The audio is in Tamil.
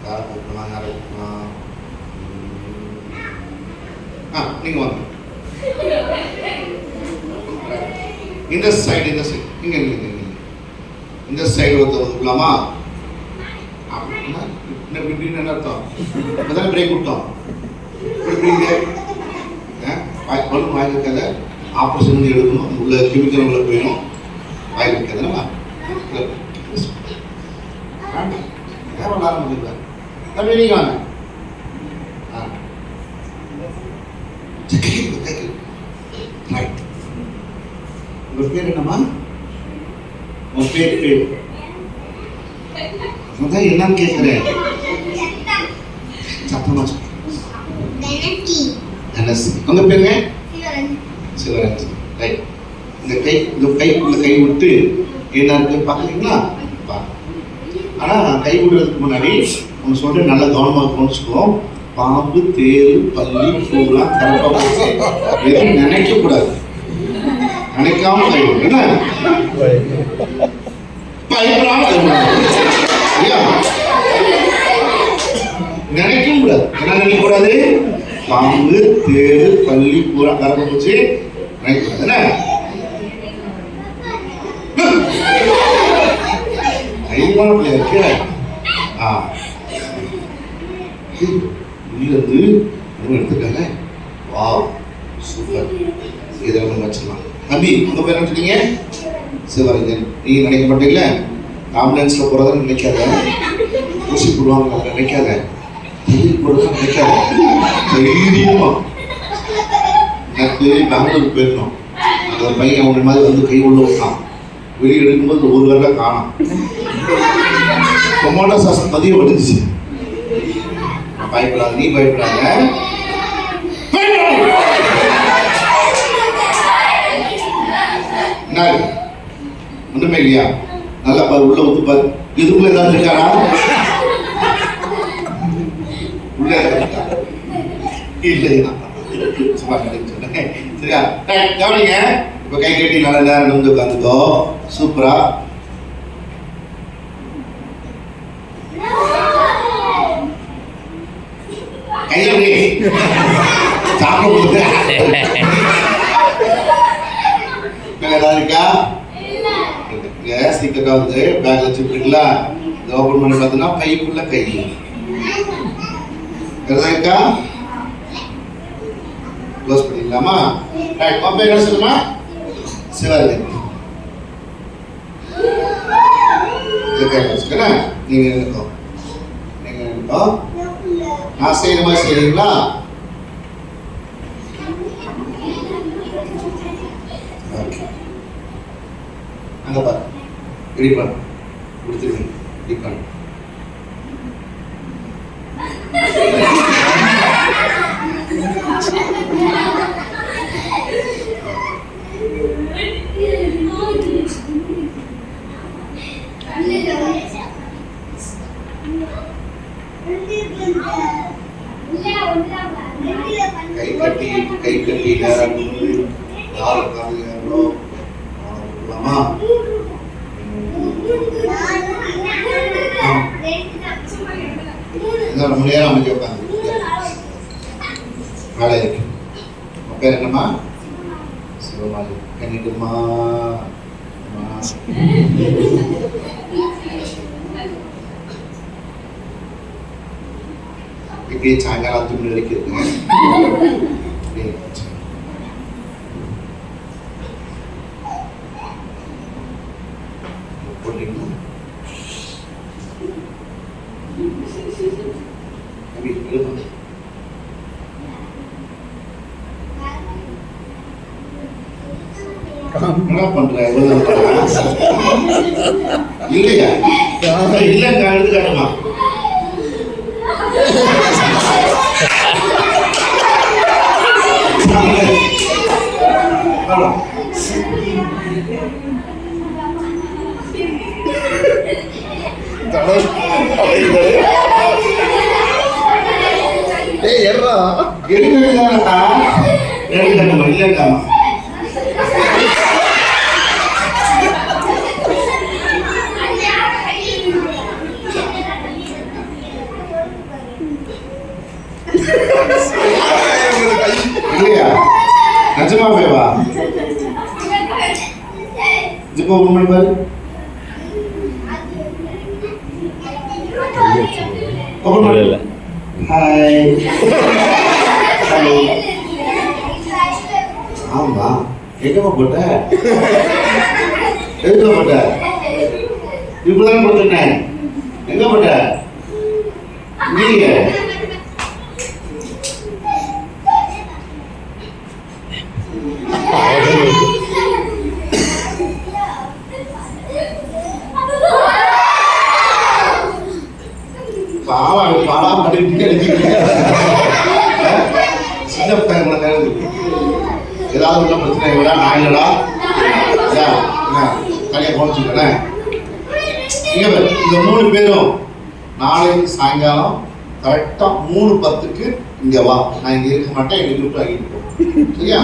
யாரை கூப்பிடலாம் யாரை கூப்பிடலாம்? நீங்கள் வாங்க. இந்த சைடு இங்கே இந்த சைடு ஒருத்தவங்களாமா அப்படின்னா இப்படின்னு என்ன அர்த்தம்? இப்போதானே பிரேக் விட்டோம். இப்படிங்க பலூன் வாங்கி வைக்காத, ஆப்ரேஷன் எடுக்கணும், உள்ள கெமிக்கல் உள்ள போயிடும், வாங்கி வைக்காதா நேரம் ஆரம்பிக்கல. தம்பி நீங்க வாங்க. உங்க பேர் என்னம்மா? உங்க பேர் என்னன்னு கேட்கிறேன். சத்தமா உங்க பேருங்க? சிவராஜ். ரைட். இந்த கைக்குள்ள கை விட்டு என்ன இருக்கு பாக்குறீங்களா? ஆனா கை விடுறதுக்கு முன்னாடி அவங்க சொல்ற நல்ல கவனமாக கவனிச்சுக்குவோம். பாம்பு, தேள், பல்லி, பூரா, கரப்பா எதுவும் நினைக்க கூடாது. நினைக்காம கை விடும். என்ன பயப்படாம கை விடும். நினைக்க கூடாது. என்ன நினைக்க கூடாது? பாம்பு, தேள், பல்லி, பூரா, கரப்பா பூச்சி நினைக்க கூடாது. என்ன தைரியமான பிள்ளையா இருக்கு. எடுத்துக்காங்க. வா சூப்பர். இதை ஒன்று வச்சிடலாம். தம்பி உங்க பேர் என்ன சொன்னீங்க? சிவரஞ்சன். நீங்க நினைக்க மாட்டீங்களா? ஆம்புலன்ஸ்ல போறதுன்னு நினைக்காத, ஊசி போடுவாங்க நினைக்காத, தண்ணீர் போடுறதுன்னு நினைக்காத, தைரியமா. எனக்கு பெங்களூருக்கு போயிருந்தோம். அந்த பையன் அவன மாதிரி வந்து கை உள்ள விட்டான். வெளியே எடுக்கும்போது ஒரு வரல காணும். டொமாட்டோ சாஸ் மதியம் வந்துச்சு. பயப்படாத, நீ பயப்படாத. என்ன ஒண்ணுமே இல்லையா? நல்லா பாரு, உள்ள ஊத்து பாரு. இதுக்குள்ள ஏதாவது இருக்காரா? உள்ள இல்லையா? சரியா? கவனிங்க. இப்ப கை கட்டி நல்ல நேரம் வந்து உட்காந்துக்கோ. சூப்பரா. கையடி சாப்பிட ஏதாவது இருக்கா? சீக்கிரம் வந்து பேக்ல வச்சுருக்கீங்களா? இதை ஓபன் பண்ணி பார்த்தீங்கன்னா பைக்குள்ள கை இருக்கா? க்ளோஸ் பண்ணிடலாமா? ரைட். அப்ப என்ன சொல்லுமா? சிவராஜன். நீங்க நினைக்கோ, நீங்க நினைக்கோ. நான் செய்யற மாதிரி செய்யறீங்களா? அங்க பாரு, ரெடி பண்ணு, கொடுத்துருங்க, ரெடி பண்ணு. கை கட்டி நேரம் ரொம்ப நேரம் அமைக்க உட்காந்து வேலை இருக்கு. பேர் என்னம்மா? சிவமாலி. கண்ணிட்டுமா இப்படியே சாயங்காலம் 5 மணி வரைக்கும் இருக்குங்க. போட்டீங்களா? என்ன பண்ற? இல்லையா? இல்ல எடுத்து காட்டுமா? இப்போ ஒரு மணி பாரு. ஓப்பன் பண்ணல. ஹாய். ஆமா, எங்கம்மா போட்ட? எதுக்கு போட்ட? இப்பதான் போட்டுனேன். எங்க போட்ட? நீங்க பாடாம சின்ன பசங்களை ஏதாவது உள்ள பிரச்சனை விட நான் இல்லடா தனியாக போச்சுக்கிறேன். இந்த 3 பேரும் நாளை சாயங்காலம் கரெக்டா 3:10க்கு இங்க வா. நான் இங்க இருக்க மாட்டேன், எங்க விட்டு வாங்கிட்டு போ. சரியா?